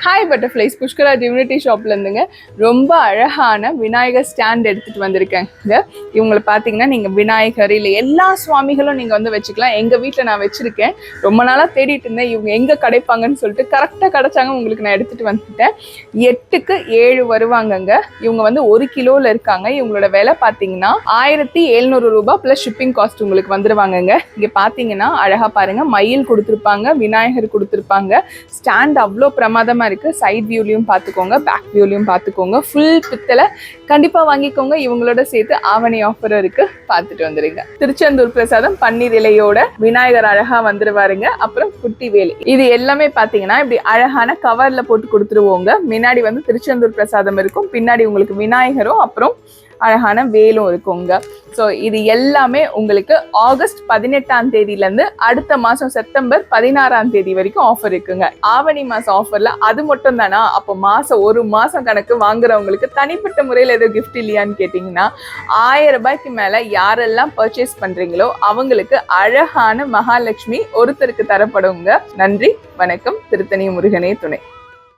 Hi butterflies, Pushkara divinity ஷாப்ல இருந்துங்க ரொம்ப அழகான விநாயகர் ஸ்டாண்ட் எடுத்துட்டு வந்திருக்கேங்க. இவங்களை பார்த்தீங்கன்னா நீங்கள் விநாயகர் இல்லை எல்லா சுவாமிகளும் நீங்கள் வந்து வச்சுக்கலாம். எங்கள் வீட்டில் நான் வச்சுருக்கேன். ரொம்ப நாளாக தேடிட்டு இருந்தேன் இவங்க எங்கே கிடைப்பாங்கன்னு சொல்லிட்டு கரெக்டாக கிடைச்சாங்க. உங்களுக்கு நான் எடுத்துகிட்டு வந்துட்டேன். 8க்கு 7 வருவாங்கங்க. இவங்க வந்து 1 கிலோவில் இருக்காங்க. இவங்களோட விலை பார்த்தீங்கன்னா 1700 ரூபாய் ப்ளஸ் ஷிப்பிங் காஸ்ட் உங்களுக்கு வந்துடுவாங்கங்க. இங்கே பார்த்தீங்கன்னா அழகாக பாருங்கள், மயில் கொடுத்துருப்பாங்க, விநாயகர் கொடுத்துருப்பாங்க. ஸ்டாண்ட் அவ்வளோ பிரமாதமாக இருக்குது. சைட் வியூலையும் பார்த்துக்கோங்க, பேக் வியூலையும் பார்த்துக்கோங்க. ஃபுல் பித்தளை கண்டிப்பாக வாங்கிக்கோங்க. இவங்களோட சேர்த்து ஆவணி ஆஃபரும் இருக்குது, பார்த்துட்டு வந்துடுங்க. திருச்செந்தூர் பிரசாதம் பன்னீர் இலையோட விநாயகர் அழகாக வந்துடுவாருங்க. அப்புறம் குட்டி வேலி, இது எல்லாமே பார்த்தீங்கன்னா இப்படி அழகான கவரில் போட்டு கொடுத்துருவோங்க. முன்னாடி வந்து திருச்செந்தூர் பிரசாதம் இருக்கும், பின்னாடி உங்களுக்கு விநாயகரும் அப்புறம் அழகான வேலும் இருக்குங்க. ஸோ இது எல்லாமே உங்களுக்கு ஆகஸ்ட் 18ஆம் தேதியிலேருந்து அடுத்த மாதம் செப்டம்பர் 16ஆம் தேதி வரைக்கும் ஆஃபர் இருக்குங்க. ஆவணி மாதம் ஆஃபரில் அது மட்டும் தானா? அப்போ ஒரு மாதம் கணக்கு வாங்குறவங்களுக்கு தனிப்பட்ட முறையில் ஏதோ கிஃப்ட் இல்லையான்னு கேட்டிங்கன்னா 1000 ரூபாய்க்கு மேலே யாரெல்லாம் பர்ச்சேஸ் பண்ணுறீங்களோ அவங்களுக்கு அழகான மகாலட்சுமி ஒருத்தருக்கு தரப்படுங்க. நன்றி, வணக்கம். திருத்தணி முருகனே துணை.